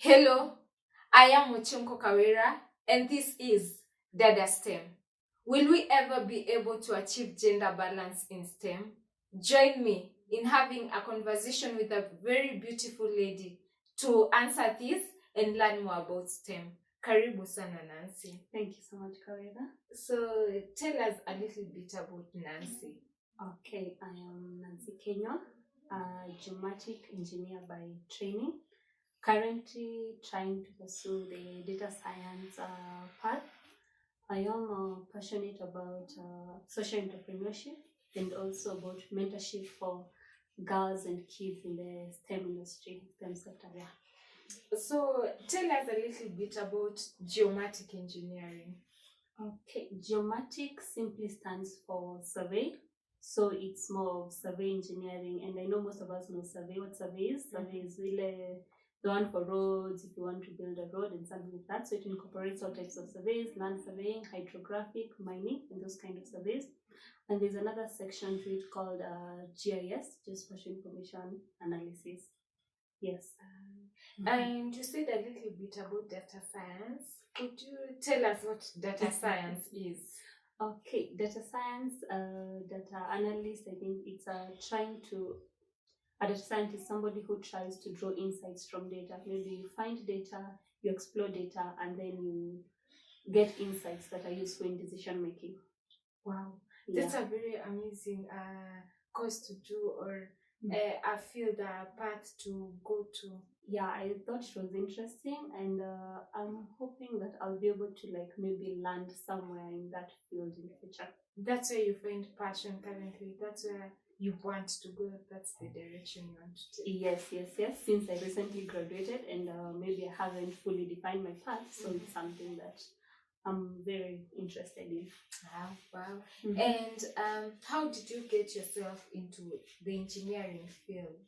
Hello, I am Muchunko Kawera, and this is Dada STEM. Will we ever be able to achieve gender balance in STEM? Join me in having a conversation with a very beautiful lady to answer this and learn more about STEM. Karibu sana Nancy. Thank you so much, Kawera. So tell us a little bit about Nancy. Okay, I am Nancy Kinyua, a geomatic engineer by training. Currently trying to pursue the data science path. I am passionate about social entrepreneurship and also about mentorship for girls and kids in the STEM industry, STEM sector. Yeah. So tell us a little bit about geomatic engineering. Okay, geomatic simply stands for survey. So it's more of survey engineering, and I know most of us know survey. What survey is? Survey is really the one for roads, if you want to build a road and something like that. So it incorporates all types of surveys, land surveying, hydrographic, mining, and those kind of surveys. And there's another section to it called GIS, Geospatial Information Analysis. Yes. And you said a little bit about data science. Could you tell us what data science is? Okay, data science, data analyst, I think it's a data scientist, somebody who tries to draw insights from data. Maybe you find data, you explore data, and then you get insights that are useful in decision making. Wow, that's a very amazing course to do, or a field path to go to. Yeah, I thought it was interesting, and I'm hoping that I'll be able to maybe land somewhere in that field in the future. That's where you find passion currently. That's where you want to go. That's the direction you want to take. Yes. Since I recently graduated and maybe I haven't fully defined my path, so it's something that I'm very interested in. Wow. And how did you get yourself into the engineering field?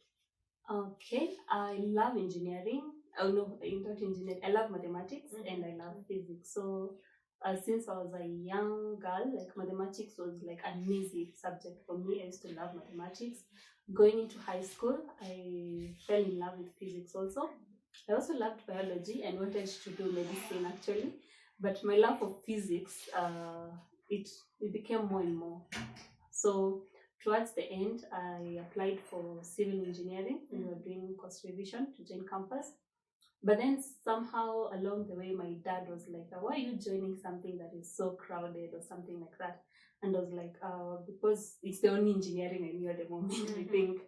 Okay, I love engineering. Oh no, not engineering. I love mathematics and I love physics. So since I was a young girl, mathematics was an easy subject for me. I used to love mathematics. Going into high school, I fell in love with physics also. I also loved biology and wanted to do medicine actually, but my love for physics, it became more and more. So towards the end, I applied for civil engineering. We were doing course revision to join campus. But then somehow along the way, my dad was like, why are you joining something that is so crowded or something like that? And I was like, because it's the only engineering I knew at the moment, I think.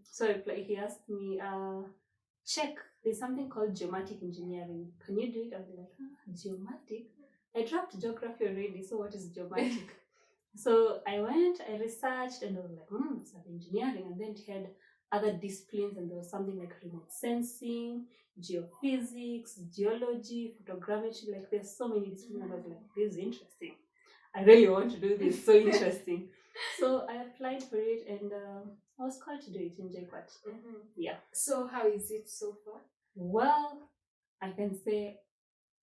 So he asked me, check, there's something called geomatic engineering. Can you do it? I was like, geomatic? I dropped geography already, so what is geomatic? So I went, I researched, and I was like, it's engineering. And then it had other disciplines, and there was something like remote sensing, geophysics, geology, photogrammetry. There's so many disciplines. And I was like, this is interesting. I really want to do this. So interesting. So I applied for it, and I was called to do it in JQuat. Yeah. So how is it so far? Well, I can say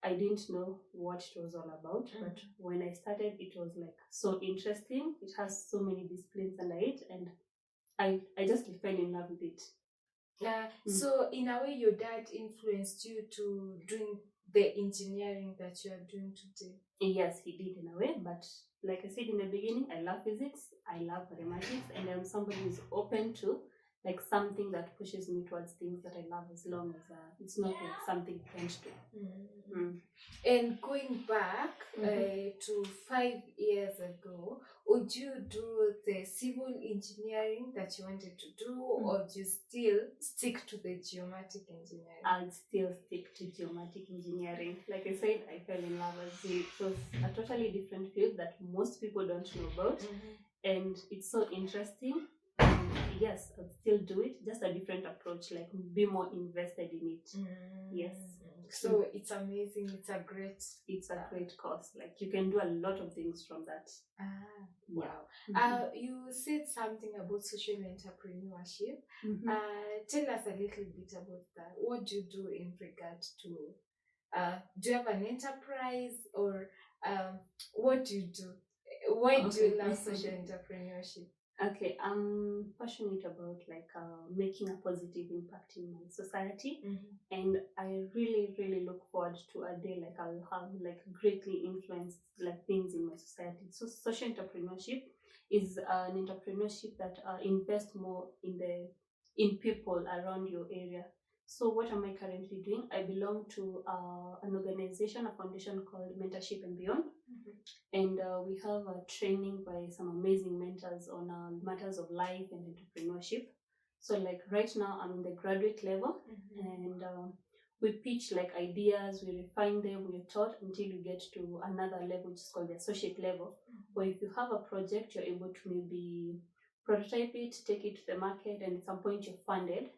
I didn't know what it was all about, but when I started, it was so interesting. It has so many disciplines under it, and I just fell in love with it. So in a way, your dad influenced you to doing the engineering that you are doing today. Yes, he did in a way, but like I said in the beginning, I love physics, I love mathematics, and I'm somebody who's open to something that pushes me towards things that I love, as long as it's not something planned to. And going back to 5 years ago, would you do the civil engineering that you wanted to do, or do you still stick to the geomatic engineering? I'd still stick to geomatic engineering. Like I said, I fell in love with it. It was a totally different field that most people don't know about, and it's so interesting. Yes, I'll still do it, just a different approach, be more invested in it. Yes. So it's amazing. It's a great course. You can do a lot of things from that. Wow. You said something about social entrepreneurship. Tell us a little bit about that. What do you do in regard to do you have an enterprise, or what do you do? Why do you love social entrepreneurship? Okay, I'm passionate about like making a positive impact in my society, and I really look forward to a day like I'll have like greatly influenced like things in my society. So social entrepreneurship is an entrepreneurship that invests more in people around your area. So what am I currently doing? I belong to an organization, a foundation called Mentorship and Beyond, and we have a training by some amazing mentors on matters of life and entrepreneurship. So like right now I'm in the graduate level, and we pitch like ideas, we refine them, we're taught until you get to another level, which is called the associate level, where if you have a project, you're able to maybe prototype it, take it to the market, and at some point you're funded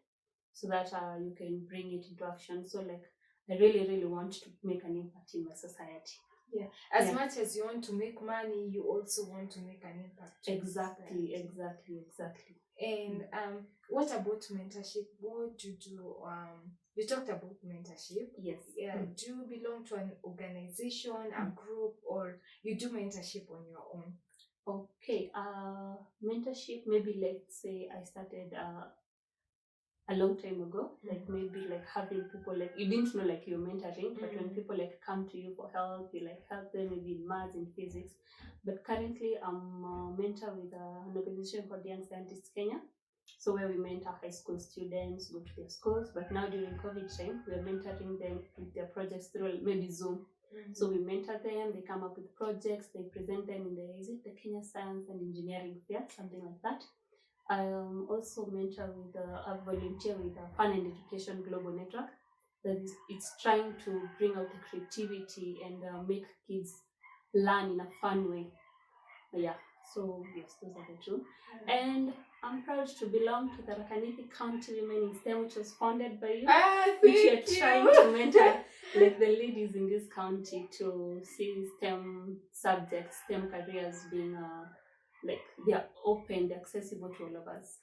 so that you can bring it into action. So like I really want to make an impact in my society. Yeah. As much as you want to make money, you also want to make an impact. Exactly. And what about mentorship? What do you do? You talked about mentorship. Yes. Yeah. Do you belong to an organization, a group, or you do mentorship on your own? Okay. Mentorship, maybe let's say I started a long time ago, like maybe like having people like you didn't know like you're mentoring, but when people like come to you for help, you like help them maybe in maths and physics. But currently I'm a mentor with an organization called Young Scientists Kenya. So where we mentor high school students, go to their schools, but now during COVID time, we are mentoring them with their projects through maybe Zoom. So we mentor them, they come up with projects, they present them in the Kenya Science and Engineering Fair, something like that. I am also mentor with a volunteer with a Fun and Education Global Network. That is, it's trying to bring out the creativity and make kids learn in a fun way. Yeah, so yes, those are the two. And I'm proud to belong to the Rakaniti County Women in STEM, which was founded by you, which we are trying to mentor like the ladies in this county to see STEM subjects, STEM careers being like they're open, they're accessible to all of us.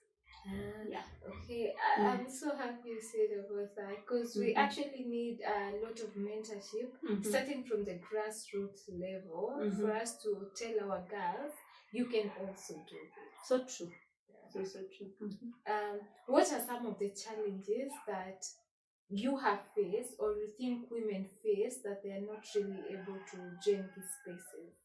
Yeah. Okay, I'm so happy you said about that because we actually need a lot of mentorship starting from the grassroots level for us to tell our girls you can also do this. So true. Yeah. So true. What are some of the challenges that you have faced or you think women face that they are not really able to join these spaces?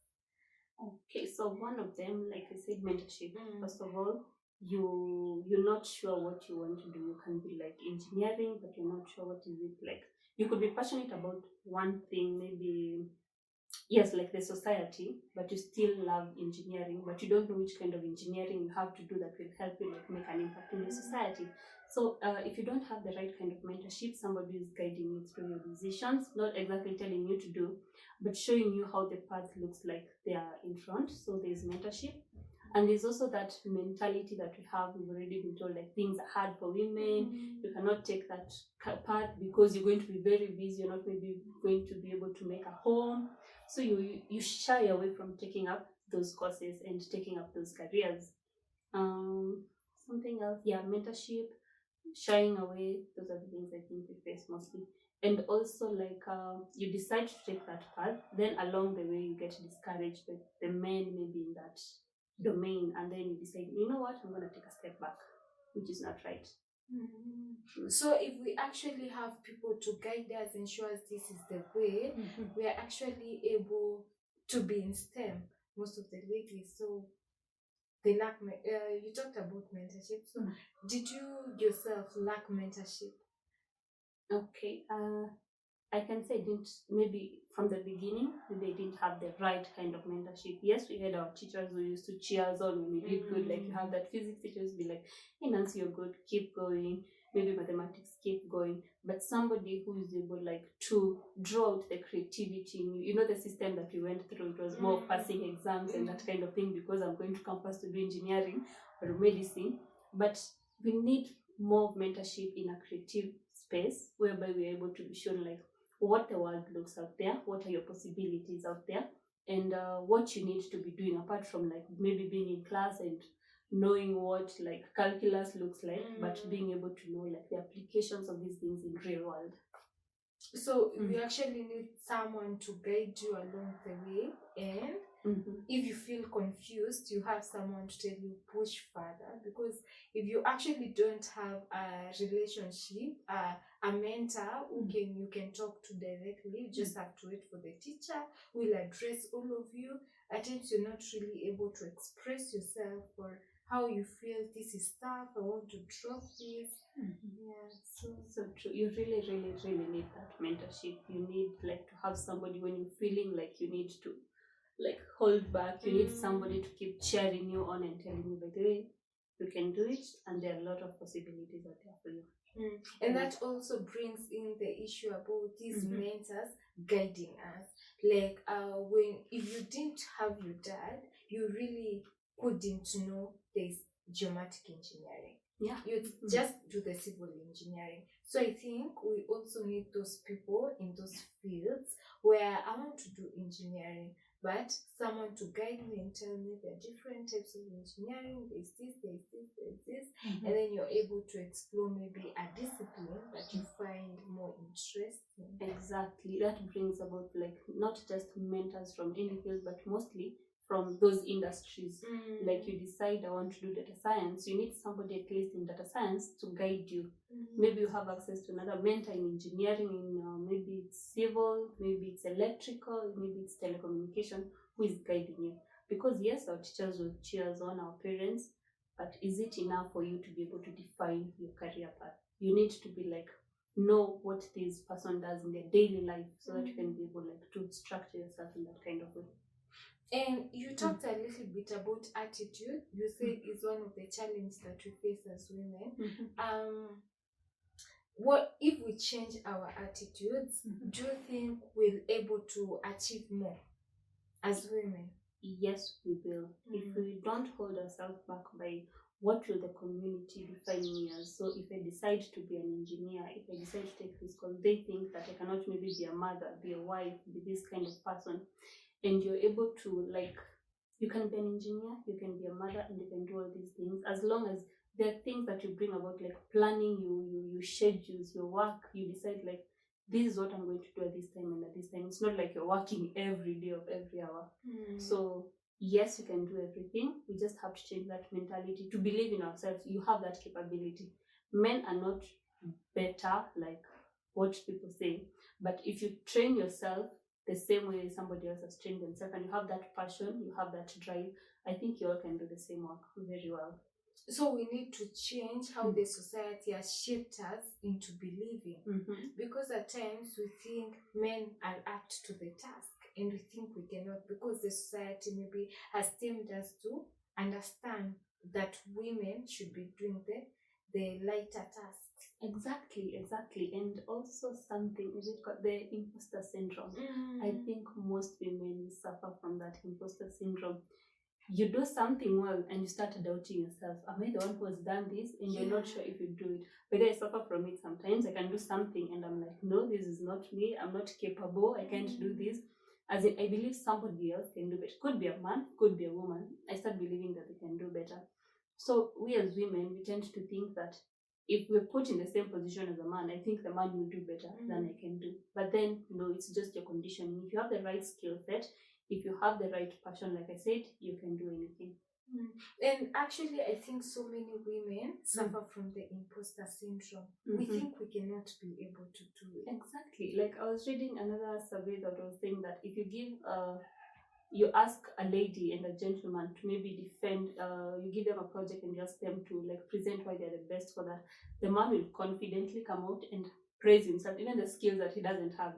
Okay, so one of them, like I said, mentorship. First of all, you're not sure what you want to do. You can be like engineering, but you're not sure what is it like. You could be passionate about one thing, maybe yes, like the society, but you still love engineering, but you don't know which kind of engineering you have to do that will help you like make an impact in the society. So if you don't have the right kind of mentorship, somebody is guiding you through your decisions, not exactly telling you to do, but showing you how the path looks like they are in front. So there's mentorship. And there's also that mentality that we have. We've already been told like things are hard for women. You cannot take that path because you're going to be very busy. You're not maybe going to be able to make a home. So you shy away from taking up those courses and taking up those careers. Something else, yeah, mentorship, shying away. Those are the things I think we face mostly. And also like you decide to take that path, then along the way you get discouraged by the men maybe in that domain, and then you decide, you know what, I'm going to take a step back, which is not right. So if we actually have people to guide us and show us this is the way, we are actually able to be in STEM, most of the ladies. So they lack you talked about mentorship. So did you yourself lack mentorship? Okay, I can say didn't, maybe from the beginning they didn't have the right kind of mentorship. Yes, we had our teachers who used to cheer us on when we did good. Like you have that physics teachers be like, hey Nancy, you're good, keep going. Maybe mathematics, keep going. But somebody who is able like to draw out the creativity in you. You know the system that we went through, it was more passing exams and that kind of thing because I'm going to campus to do engineering or medicine. But we need more mentorship in a creative space whereby we're able to be shown like what the world looks out there, what are your possibilities out there, and what you need to be doing apart from like maybe being in class and knowing what like calculus looks like, but being able to know like the applications of these things in real world. So we actually need someone to guide you along the way, and If you feel confused, you have someone to tell you push further. Because if you actually don't have a relationship, a mentor who you can talk to directly, you just have to wait for the teacher who will address all of you. At times you're not really able to express yourself or how you feel. This is tough, I want to drop this. Yeah, so true. You really, really, really need that mentorship. You need like to have somebody when you're feeling like you need to like hold back. You need somebody to keep cheering you on and telling you, by the way, you can do it, and there are a lot of possibilities out there for you. And that also brings in the issue about these mentors guiding us. Like when if you didn't have your dad, you really couldn't know this geomatic engineering. Yeah, you just do the civil engineering. So I think we also need those people in those fields where I want to do engineering, but someone to guide me and tell me the different types of engineering. There's this, and then you're able to explore maybe a discipline that you find more interesting. Exactly. That brings about like not just mentors from any field, but mostly from those industries. Like you decide I want to do data science, you need somebody at least in data science to guide you. Maybe you have access to another mentor in engineering, in maybe it's civil, maybe it's electrical, maybe it's telecommunication, who is guiding you. Because yes, our teachers will cheer us on, our parents, but is it enough for you to be able to define your career path? You need to be like know what this person does in their daily life, so that you can be able like to structure yourself in that kind of way. And you talked a little bit about attitude. You said is one of the challenges that we face as women. What if we change our attitudes? Do you think we're able to achieve more as women? Yes, we will. If we don't hold ourselves back by what will the community define me as. So if I decide to be an engineer, if I decide to take this course, they think that I cannot maybe be a mother, be a wife, be this kind of person. And you're able to like, you can be an engineer, you can be a mother, and you can do all these things, as long as there are things that you bring about, like planning, you schedules your work, you decide like, this is what I'm going to do at this time and at this time. It's not like you're working every day of every hour. So yes, you can do everything. We just have to change that mentality to believe in ourselves. You have that capability. Men are not better like what people say, but if you train yourself the same way somebody else has trained themselves, and you have that passion, you have that drive, I think you all can do the same work very well. So we need to change how the society has shaped us into believing. Because at times we think men are apt to the task, and we think we cannot, because the society maybe has tamed us to understand that women should be doing the lighter tasks. Exactly. And also something, is it called the imposter syndrome? I think most women suffer from that imposter syndrome. You do something well and you start doubting yourself. Am I the one who has done this? And you're not sure if you do it. But I suffer from it sometimes. I can do something and I'm like, no, this is not me. I'm not capable. I can't do this. As in, I believe somebody else can do better. Could be a man, could be a woman. I start believing that they can do better. So we as women, we tend to think that if we're put in the same position as a man, I think the man will do better than I can do. But then, no, it's just your conditioning. If you have the right skill set, if you have the right passion, like I said, you can do anything. And actually, I think so many women suffer from the imposter syndrome. We think we cannot be able to do it. Exactly. Like I was reading another survey that was saying that if you give you ask a lady and a gentleman to maybe defend, you give them a project and you ask them to like present why they're the best for that, the man will confidently come out and praise himself, even the skills that he doesn't have,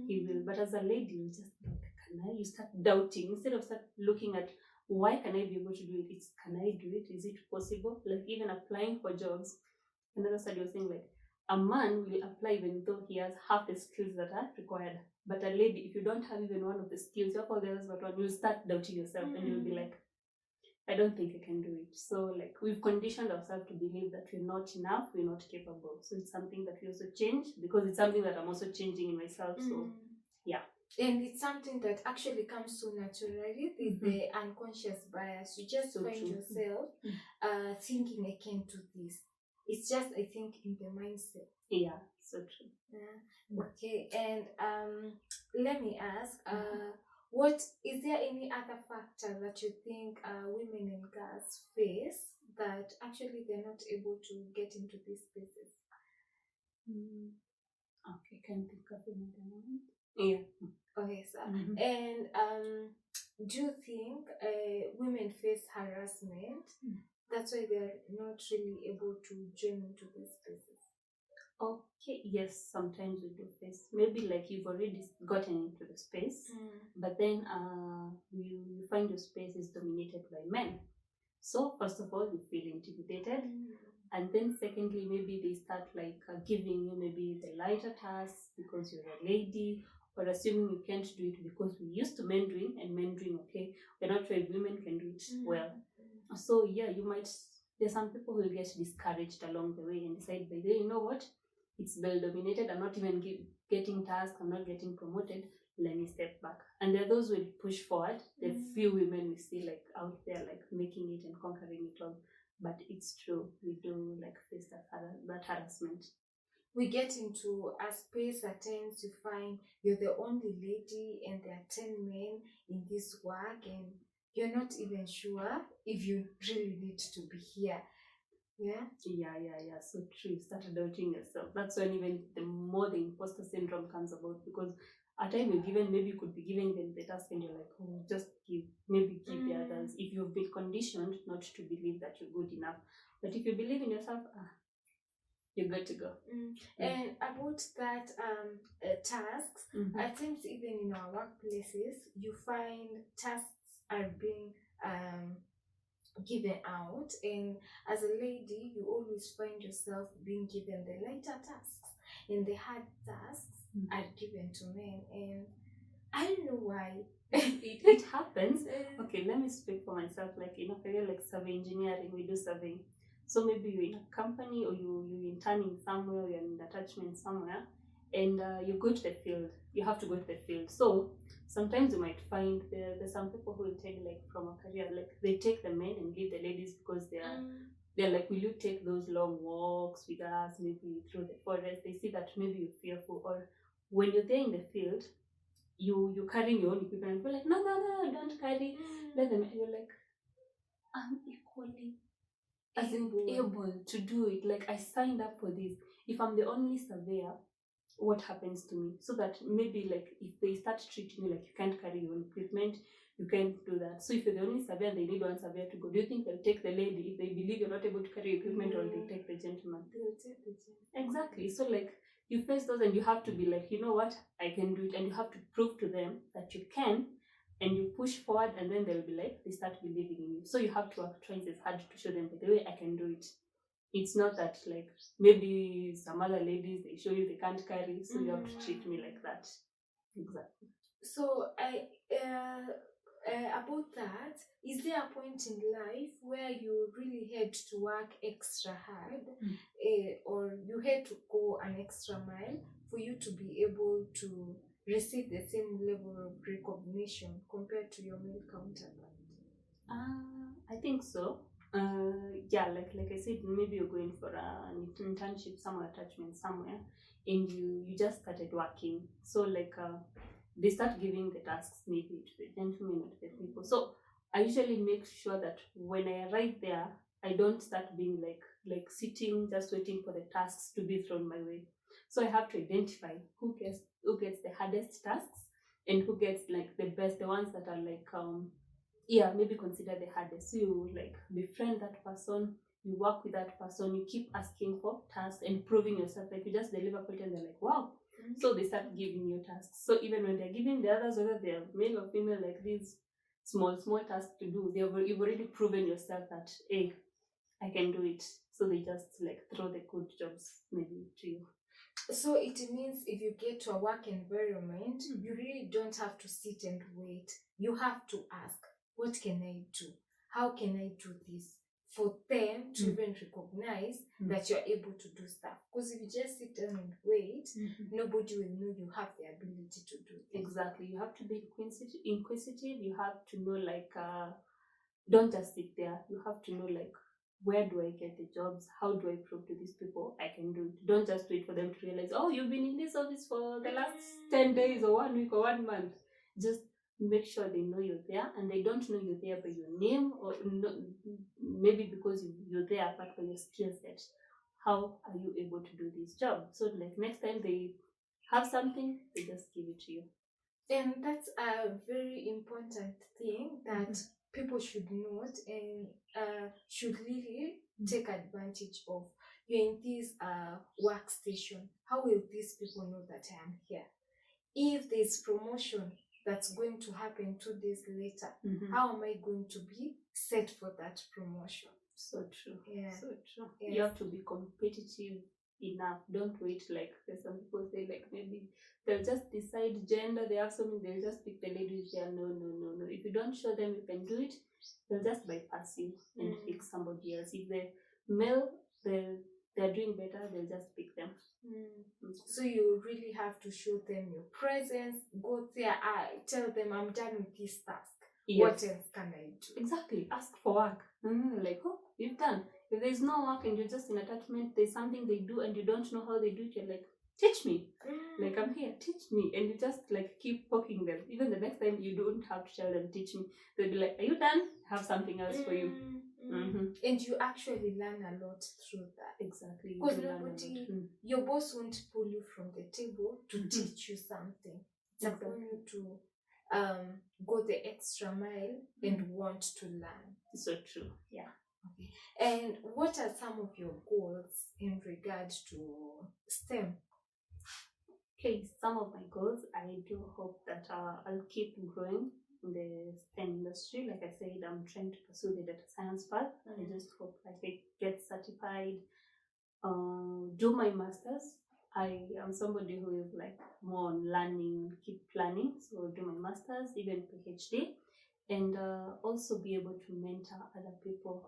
he will. But as a lady, you just like, you start doubting instead of start looking at why can I be able to do it. It's can I do it? Is it possible? Like even applying for jobs. Another study was saying like a man will apply even though he has half the skills that are required. But a lady, if you don't have even one of the skills, you have all the others but one, you'll start doubting yourself and you'll be like, I don't think I can do it. So like we've conditioned ourselves to believe that we're not enough, we're not capable. So it's something that we also change, because it's something that I'm also changing in myself. So yeah. And it's something that actually comes so naturally. There's the unconscious bias. You just find yourself thinking I can't do this. It's just, I think, in the mindset. Yeah, so true. Okay, and let me ask, What is there any other factor that you think women and girls face that actually they're not able to get into these spaces? Okay, can think of another one. Yeah. Okay, sir. Mhm. And do you think women face harassment? That's why they're not really able to join into these spaces. Okay, yes, sometimes we do face. Maybe like you've already gotten into the space, but then you find your space is dominated by men. So first of all, you feel intimidated, and then secondly, maybe they start like giving you maybe the lighter tasks because you're a lady, or assuming you can't do it because we're used to men doing, and men doing okay. We're not sure if women can do it well. So yeah, you might. There's some people who will get discouraged along the way and decide, by the way, you know what? It's well dominated. I'm not even getting tasks. I'm not getting promoted. Let me step back. And there are those who will push forward. The few women we see like out there like making it and conquering it all. But it's true, we do like face that harassment. We get into a space at times, you find you're the only lady and there are 10 men in this work, and you're not even sure if you really need to be here. Yeah. So true. You start doubting yourself. That's when even the more the imposter syndrome comes about, because at time you're given, maybe you could be given even the task and you're like, oh, just give the others. If you've been conditioned not to believe that you're good enough, but if you believe in yourself, you're good to go. And about that tasks, at times even in our workplaces, you find tasks are being given out, and as a lady you always find yourself being given the lighter tasks, and the hard tasks are given to men, and I don't know why. it happens. Okay, let me speak for myself. Like in a career like survey engineering, we do surveying. So maybe you're in a company, or you're interning somewhere, you're in attachment somewhere, and you go to the field. You have to go to the field. So sometimes you might find there's some people who will take like from a career, like they take the men and leave the ladies because they're like, will you take those long walks with us, maybe through the forest? They see that maybe you're fearful, or when you're there in the field, you carrying your own equipment, and you're like, no, don't carry. Let them. And you're like, I'm equally able to do it. Like I signed up for this. If I'm the only surveyor, what happens to me? So that maybe like if they start treating you like you can't carry your own equipment, you can't do that. So if you're the only surveyor and they need one surveyor to go, do you think they'll take the lady if they believe you're not able to carry equipment, or they'll take the gentleman? They'll take the gentleman. Exactly. So like you face those and you have to be like, you know what, I can do it, and you have to prove to them that you can, and you push forward, and then they'll be like, they start believing in you. So you have to work twice as hard to show them, by the way, I can do it. It's not that like maybe some other ladies they show you they can't carry, so you have to treat me like that. Exactly. So about that, is there a point in life where you really had to work extra hard, or you had to go an extra mile for you to be able to receive the same level of recognition compared to your male counterpart? I think so. Like I said, maybe you're going for an internship somewhere, attachment somewhere, and you just started working. So like they start giving the tasks maybe to the gentlemen or to the people. So I usually make sure that when I arrive there, I don't start being like sitting just waiting for the tasks to be thrown my way. So I have to identify who gets the hardest tasks, and who gets like the best, the ones that are like maybe consider the hardest. So you like befriend that person, you work with that person, you keep asking for tasks and proving yourself. Like you just deliver quality and they're like, wow. So they start giving you tasks. So even when they're giving the others, whether they're male or female, like these small tasks to do, you've already proven yourself that, hey, I can do it. So they just like throw the good jobs maybe to you. So it means if you get to a work environment, you really don't have to sit and wait. You have to ask, what can I do? How can I do this? For them to even recognize that you're able to do stuff. Because if you just sit down and wait, nobody will know you have the ability to do it. Exactly. You have to be inquisitive. You have to know like don't just sit there. You have to know like, where do I get the jobs? How do I prove to these people I can do it? Don't just wait for them to realize, oh, you've been in this office for the last 10 days or 1 week or 1 month. Just make sure they know you're there, and they don't know you're there by your name, or maybe because you're there, but for your skill set. How are you able to do this job? So like next time they have something, they just give it to you. And that's a very important thing that people should note and should really take advantage of. You're in this workstation. How will these people know that I am here? If there's promotion that's going to happen 2 days later, how am I going to be set for that promotion? So true. Yeah. So true. Yes. You have to be competitive enough. Don't wait like there's some people say like maybe they'll just decide gender, they have something, they'll just pick the ladies there. No. If you don't show them you can do it, they'll just bypass you and pick somebody else. If the male they're doing better, they'll just pick them. So you really have to show them your presence, go there, tell them I'm done with this task. Yes. What else can I do? Exactly. Ask for work. Like, oh, you've done. If there's no work and you're just in attachment, there's something they do and you don't know how they do it, you're like, teach me. Like, I'm here, teach me. And you just like keep poking them. Even the next time you don't have to tell them, teach me. They'll be like, are you done? I have something else for you. And you actually learn a lot through that. Exactly. Because nobody, your boss won't pull you from the table to teach you something. It's upon you to go the extra mile and want to learn. So true. Yeah. Okay. And what are some of your goals in regard to STEM? Okay, some of my goals, I do hope that I'll keep growing in the STEM industry. Like I said, I'm trying to pursue the data science path. I just hope like I get certified, do my masters. I am somebody who is like more on learning, keep planning. So do my masters, even PhD, and also be able to mentor other people.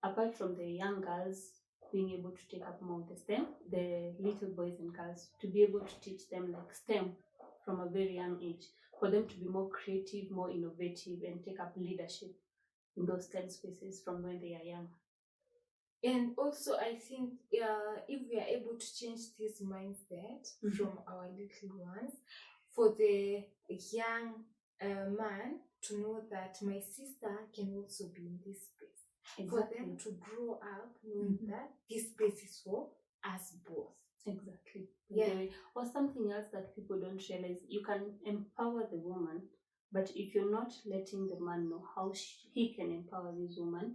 Apart from the young girls being able to take up more of the STEM, the little boys and girls, to be able to teach them like STEM from a very young age, for them to be more creative, more innovative, and take up leadership in those STEM spaces from when they are young. And also, I think if we are able to change this mindset from our little ones, for the young man to know that my sister can also be in this space. Exactly. For them to grow up knowing that this space is for us both. Exactly. Yeah. Or something else that people don't realize, you can empower the woman, but if you're not letting the man know how he can empower this woman,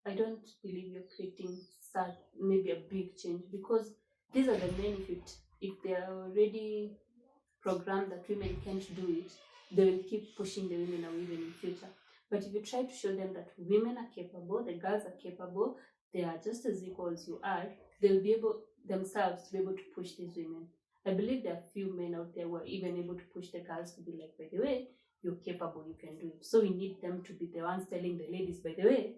I don't believe you're creating such maybe a big change, because these are the men, if they are already programmed that women can't do it, they will keep pushing the women away even in future. But if you try to show them that women are capable, the girls are capable, they are just as equal as you are, they'll be able themselves to be able to push these women. I believe there are few men out there who are even able to push the girls to be like, by the way, you're capable, you can do it. So we need them to be the ones telling the ladies, by the way,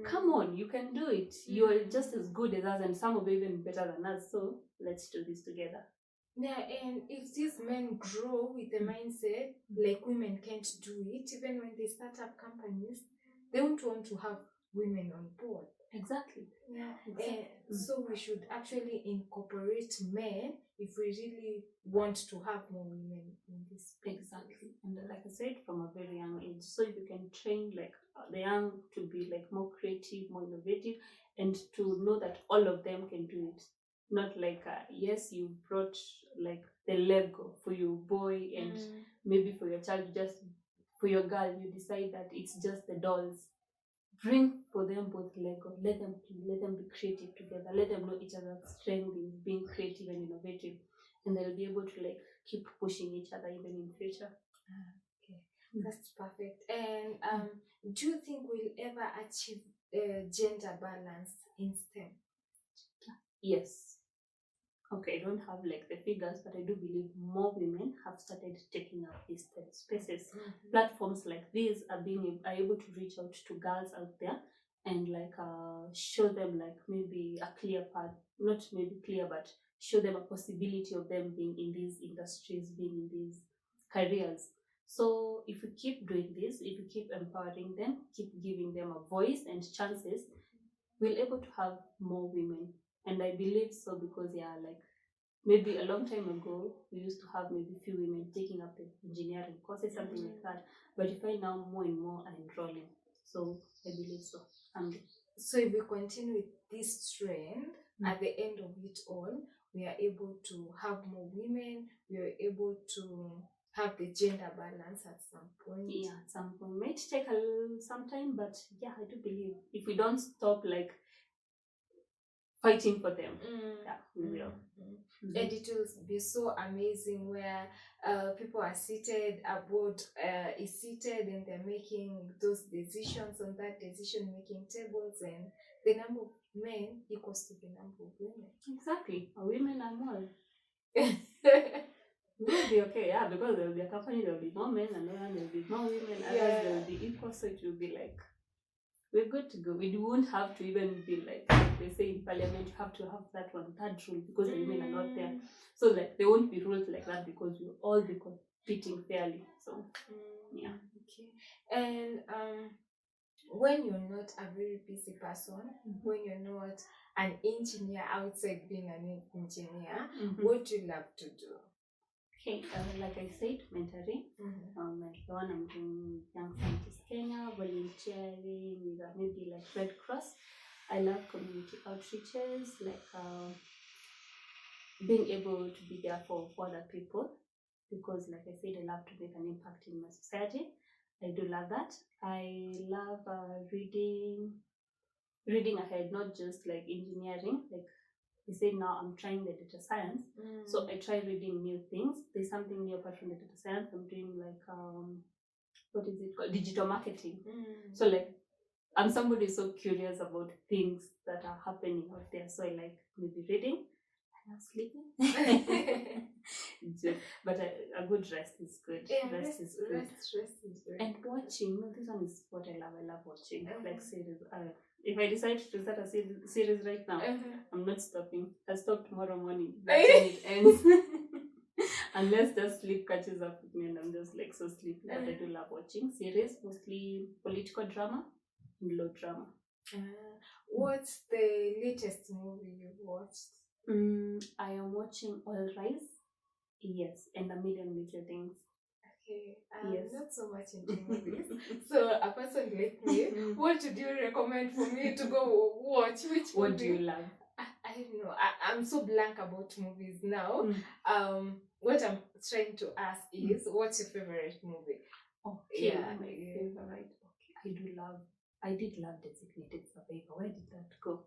come on, you can do it. You're just as good as us, and some of you even better than us. So let's do this together. Yeah, and if these men grow with the mindset like women can't do it, even when they start up companies, they won't want to have women on board. Exactly. Yeah. Exactly. And so we should actually incorporate men if we really want to have more women in this space. Exactly. And like I said, from a very young age. So if you can train like the young to be like more creative, more innovative, and to know that all of them can do it. Not like, yes, you brought like the Lego for your boy, and maybe for your child, just for your girl, you decide that it's just the dolls. Bring for them both Lego. Let them be creative together. Let them know each other's strength in being creative and innovative, and they'll be able to like keep pushing each other even in future. Okay, that's perfect. And do you think we'll ever achieve gender balance in STEM? Yes. Okay, I don't have like the figures, but I do believe more women have started taking up these spaces. Platforms like these are able to reach out to girls out there and like show them like maybe a clear path, not maybe clear, but show them a possibility of them being in these industries, being in these careers. So if we keep doing this, if we keep empowering them, keep giving them a voice and chances, we're able to have more women. And I believe so because like maybe a long time ago, we used to have maybe few women taking up the engineering courses, something like that. But you find now more and more are enrolling. So I believe so. So if we continue with this trend, at the end of it all, we are able to have more women. We are able to have the gender balance at some point. Yeah, at some point. Might take some time, but yeah, I do believe if we don't stop like fighting for them, yeah, we will. And it will be so amazing where people are seated, a board is seated, and they're making those decisions on that decision-making tables, and the number of men equals to the number of women. Exactly. Women are more. We'll be okay, yeah, because there will be a company, there will be more men, and then there will be more women, others there will be equal, so it will be like, we're good to go. We won't have to even be like they say in parliament, you have to have that one third rule because the women are not there. So like there won't be rules like that because we'll all be competing fairly. So yeah. Okay. And when you're not a very busy person, when you're not an engineer outside being an engineer, what do you love to do? Okay, like I said, mentoring. Like the one I'm doing Young Scientist Kenya, volunteering with maybe like Red Cross. I love community outreaches, like being able to be there for other people, because like I said, I love to make an impact in my society. I do love that. I love reading ahead, not just like engineering. Like I said, now I'm trying the data science, so I try reading new things. There's something new apart from the data science. I'm doing like what is it called, digital marketing. So like I'm somebody so curious about things that are happening out there, so I like maybe reading. I love sleeping. But a good rest is good. Yeah, rest is good. Rest is good. And watching, this one is what I love. I love watching like series. If I decide to start a series right now, I'm not stopping. I'll stop tomorrow morning. That's when it ends. Unless the sleep catches up with me and I'm just like so sleepy. But I do love watching series, mostly political drama and law drama. What's the latest movie you've watched? I am watching All Rise. Yes, and A Million Little Things. Okay, yes. Not so much into movies. So a person like me, what would you recommend for me to go watch? Which movie? What do you love? I don't know. I'm so blank about movies now. What I'm trying to ask is, what's your favorite movie? Okay, my favorite. Okay, I did love Designated Survivor. Where did that go?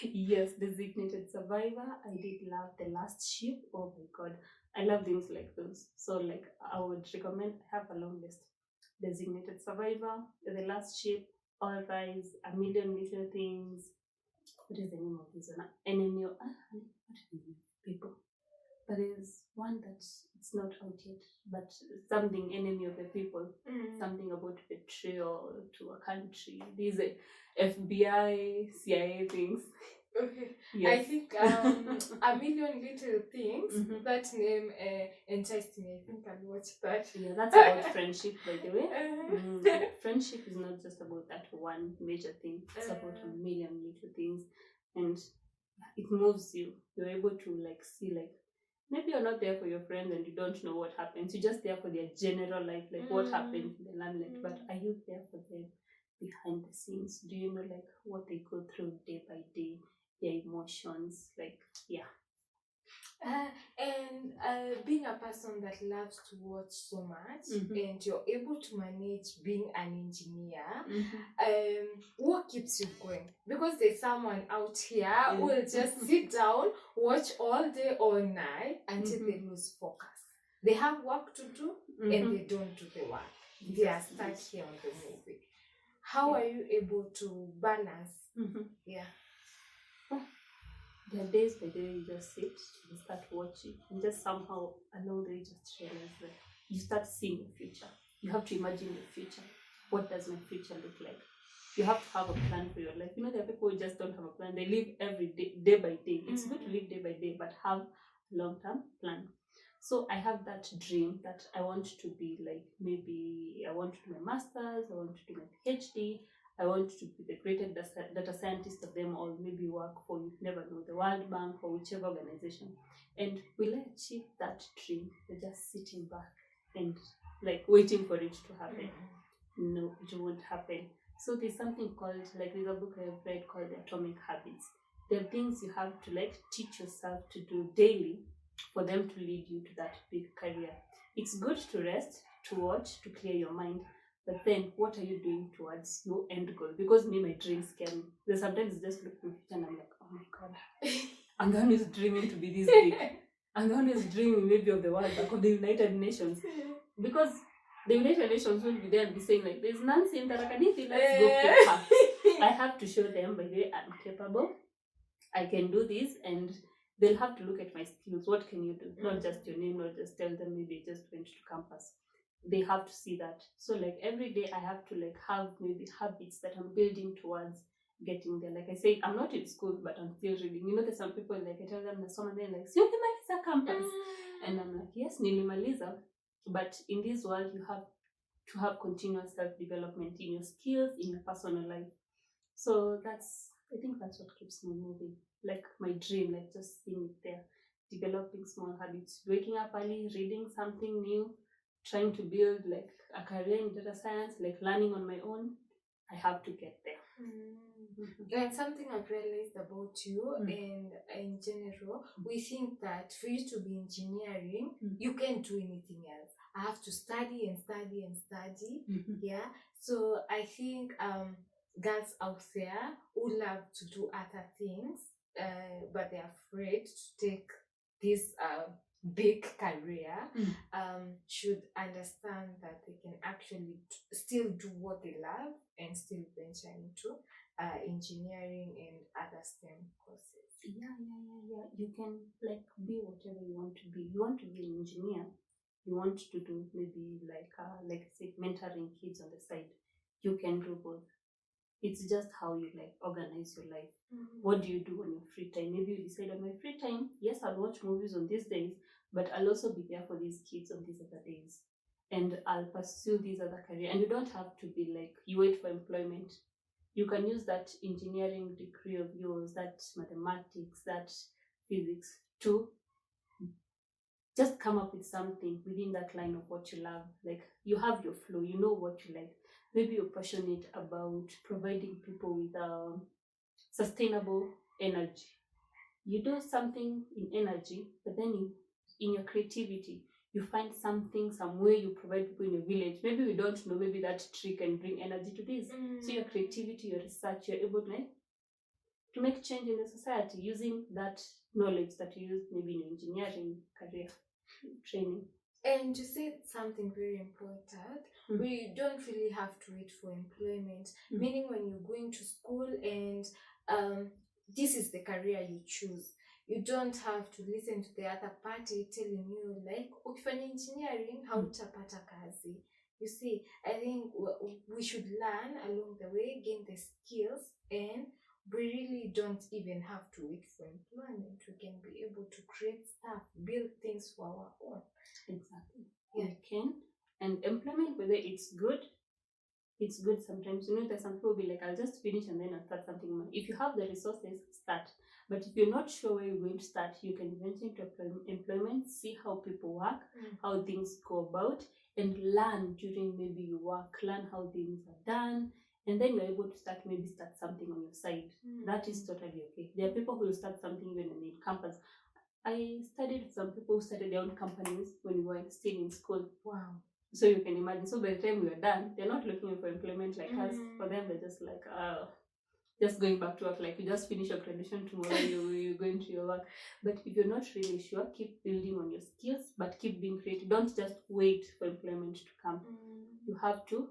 Yes, Designated Survivor. I did love The Last Ship. Oh my god, I love things like those. So like I would recommend, I have a long list. Designated Survivor, The Last Ship, All Rise, A Million Little Things. What is the name of this one? Enemy of people. But there's one that it's not out yet, but something Enemy of the People, something about betrayal to a country. These FBI, CIA things. Okay. Yes. I think A Million Little Things, that name enticed me. I think I'll watch that. Yeah, that's about friendship, by the way. Friendship is not just about that one major thing. It's about a million little things, and it moves you. You're able to like see, like, maybe you're not there for your friends and you don't know what happens. You're just there for their general life, like what happens in the limelight. But are you there for them behind the scenes? Do you know like what they go through day by day, their emotions? Like, yeah. And being a person that loves to watch so much, and you're able to manage being an engineer, what keeps you going? Because there's someone out here who will just sit down, watch all day, all night until they lose focus. They have work to do and they don't do the work. They are stuck here on the movie. How are you able to balance? Yeah. There are days by day you just sit and start watching, and just somehow along the way just realize that you start seeing the future. You have to imagine your future. What does my future look like? You have to have a plan for your life. You know, there are people who just don't have a plan. They live every day, day by day. It's good to live day by day, but have a long-term plan. So I have that dream that I want to be like, maybe I want to do my master's, I want to do my PhD. I want to be the greatest data scientist of them all, maybe work for, you never know, the World Bank or whichever organization. And will I achieve that dream? They're just sitting back and like waiting for it to happen. No, it won't happen. So there's something called, like there's a book I've read called The Atomic Habits. There are things you have to like teach yourself to do daily for them to lead you to that big career. It's good to rest, to watch, to clear your mind, but then what are you doing towards your end goal? Because me, my dreams scare me. There's sometimes just look at and I'm like, oh my god, I'm the one who's dreaming to be this big. I'm the one who's dreaming maybe of the World Bank, of the United Nations. Because the United Nations won't be there and be saying like, there's Nancy in Tarakaniti, let's go play her. I have to show them, by the way, I'm capable. I can do this, and they'll have to look at my skills. What can you do? Not just your name, not just tell them maybe just went to campus. They have to see that. So like every day I have to like have maybe habits that I'm building towards getting there. Like I say, I'm not in school, but I'm still reading. You know, there's some people like I tell them that someone they're like, Nilimaliza campus. And I'm like, yes, Nilimaliza. But in this world, you have to have continuous self-development in your skills, in your personal life. So I think that's what keeps me moving. Like my dream, like just seeing it there, developing small habits, waking up early, reading something new, trying to build like a career in data science, like learning on my own. I have to get there. And something I've realized about you and in general, we think that for you to be engineering, you can't do anything else. I have to study and study and study. Yeah. So I think girls out there who love to do other things, but they're afraid to take this big career, should understand that they can actually still do what they love and still venture into engineering and other STEM courses. Yeah. You can like be whatever you want to be. You want to be an engineer. You want to do maybe like I said, mentoring kids on the side. You can do both. It's just how you like organize your life. What do you do on your free time? Maybe you decide on my free time, yes, I'll watch movies on these days, but I'll also be there for these kids on these other days. And I'll pursue these other career. And you don't have to be like, you wait for employment. You can use that engineering degree of yours, that mathematics, that physics, to just come up with something within that line of what you love. Like you have your flow, you know what you like. Maybe you're passionate about providing people with sustainable energy. You do something in energy, but then in your creativity, you find something, some way you provide people in your village. Maybe we don't know, maybe that tree can bring energy to this. So your creativity, your research, you're able to make change in the society using that knowledge that you use maybe in your engineering career training. And you said something very important. We don't really have to wait for employment. Meaning when you're going to school and this is the career you choose, you don't have to listen to the other party telling you like, ukifanya engineering hautapata kazi. You see, I think we should learn along the way, gain the skills, and we really don't even have to wait for employment. We can be able to create stuff, build things for our own. Exactly. Yeah. We can. And employment, whether it's good sometimes. You know, there's some people will be like, I'll just finish and then I'll start something more. If you have the resources, start. But if you're not sure where you're going to start, you can venture into employment, see how people work, how things go about, and learn during maybe your work, learn how things are done, and then you're able to start something on your side. That is totally okay. There are people who will start something even in campus. I studied with some people who started their own companies when we were still in school. Wow. So you can imagine. So by the time we were done, they're not looking for employment like us. For them, they're just like, just going back to work. Like you just finish your graduation tomorrow, you're going to your work. But if you're not really sure, keep building on your skills, but keep being creative. Don't just wait for employment to come. You have to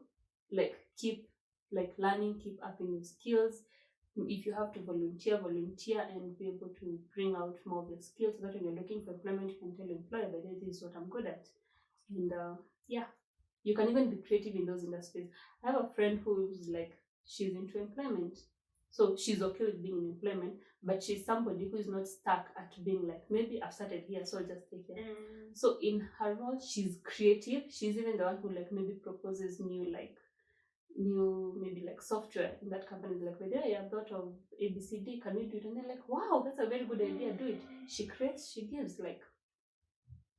like keep like learning, keep upping your skills. If you have to volunteer and be able to bring out more of your skills so that when you're looking for employment, you can tell your employer that this is what I'm good at. And you can even be creative in those industries. I have a friend who's like, she's into employment. So she's okay with being in employment, but she's somebody who is not stuck at being like, maybe I've started here, so I'll just take it. So in her role, she's creative. She's even the one who like maybe proposes new like new maybe like software in that company, like, well, yeah, I've thought of ABCD, can we do it? And they're like, wow, that's a very good idea, do it. She creates, she gives, like,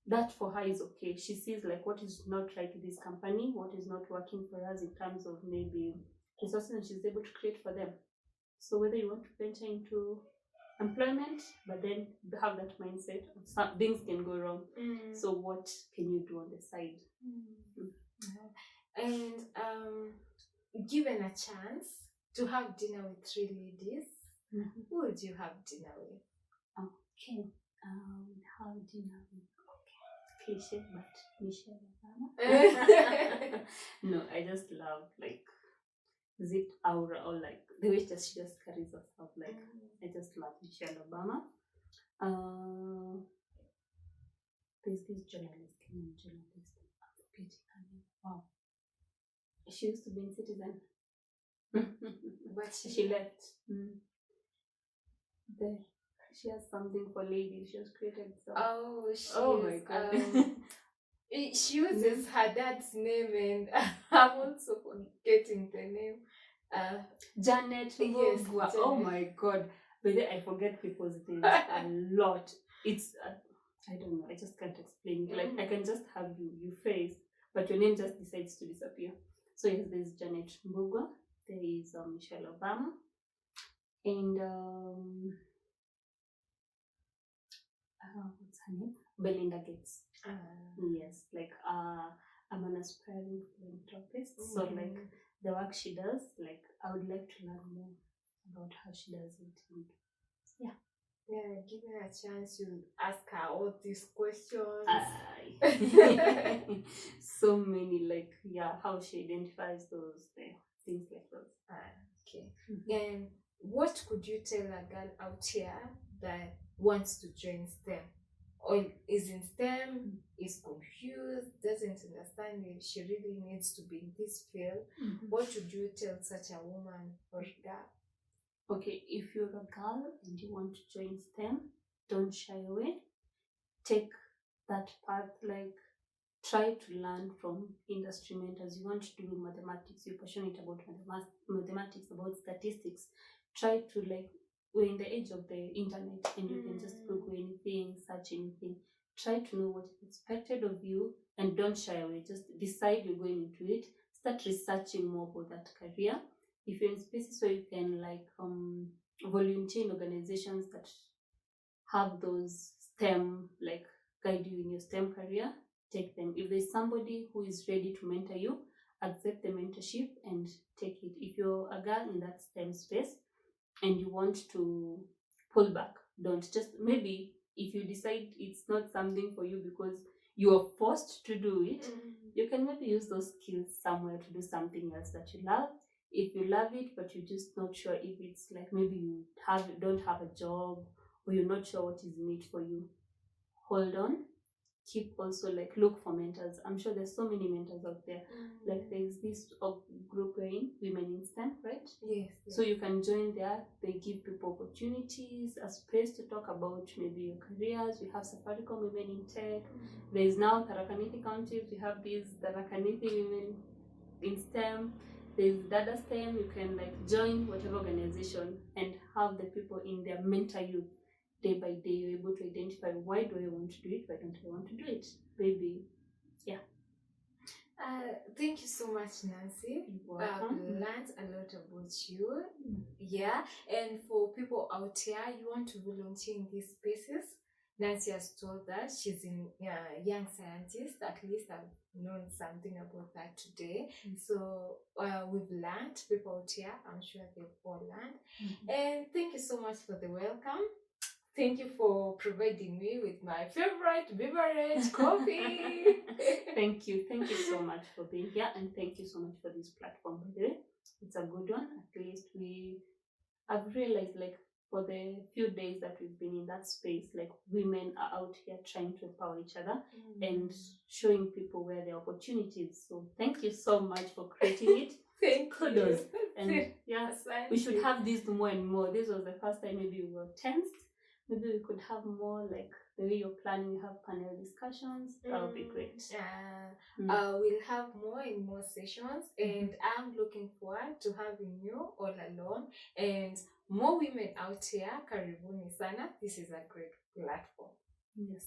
that for her is okay. She sees like what is not right with this company, what is not working for us in terms of maybe resources, and she's able to create for them. So whether you want to venture into employment, but then have that mindset of some things can go wrong. So what can you do on the side? And given a chance to have dinner with 3 ladies, who would you have dinner with? Okay, have dinner with, cliche, but Michelle Obama. No, I just love like zip aura, or like the way she just carries herself. Like I just love Michelle Obama. There's this journalist, Kenyan journalist. I'm forgetting her name. Wow. She used to be in Citizen. But she left. There. She has something for ladies. She has created some. Oh my god. She uses her dad's name, and I'm also forgetting the name. Janet. Yes. Janet. Oh my god. But then I forget people's names a lot. It's I don't know. I just can't explain it. Like I can just have you phrase, but your name just decides to disappear. So yes, there's Janet Mbugua. There is Michelle Obama, and what's her name? Belinda Gates. Yes, like I'm an aspiring philanthropist. So like the work she does, like I would like to learn more about how she does it. And yeah, give her a chance, you'll ask her all these questions. So many, like how she identifies those things like those. Okay. And what could you tell a girl out here that wants to join STEM, or is in STEM, is confused, doesn't understand if she really needs to be in this field? What would you tell such a woman or girl? Okay, if you're a girl and you want to join STEM, don't shy away. Take that path, like try to learn from industry mentors. You want to do mathematics, you're passionate about mathematics, about statistics. Try to, like, we're in the age of the internet and you can just Google anything, search anything. Try to know what is expected of you and don't shy away. Just decide you're going into it. Start researching more about that career. If you're in spaces where you can like volunteer in organizations that have those STEM, like guide you in your STEM career, take them. If there's somebody who is ready to mentor you, accept the mentorship and take it. If you're a girl in that STEM space and you want to pull back, don't. Just maybe if you decide it's not something for you because you are forced to do it, you can maybe use those skills somewhere to do something else that you love. If you love it but you're just not sure if it's like maybe you don't have a job or you're not sure what is in it for you, hold on. Keep also like look for mentors. I'm sure there's so many mentors out there. Like there's this group in Women in STEM, right? Yes. So you can join there. They give people opportunities, a space to talk about maybe your careers. We have Safaricom Women in Tech. There's now Tarakaniti counties. We have these Tarakaniti Women in STEM. There's Dada STEM. You can like join whatever organization and have the people in there mentor you. Day by day, you're able to identify, why do I want to do it? Why don't I want to do it? Maybe, yeah. Thank you so much, Nancy. I've learned a lot about you. Yeah, and for people out here, you want to volunteer in these spaces, Nancy has told us she's in Young Scientist. At least I've known something about that today. So we've learned, people out here, I'm sure they've all learned. And thank you so much for the welcome. Thank you for providing me with my favorite beverage, coffee. Thank you so much for being here, and thank you so much for this platform. It's a good one. At least I've realized, like, for the few days that we've been in that space, like, women are out here trying to empower each other and showing people where there are opportunities. So thank you so much for creating it. Kudos. And yeah, we should have this more and more. This was the first time maybe we were tensed, maybe we could have more like the way you're planning. We have panel discussions. That would be great. We'll have more and more sessions, and I'm looking forward to having you all along and more women out here. Karibuni sana. This is a great platform. Yes.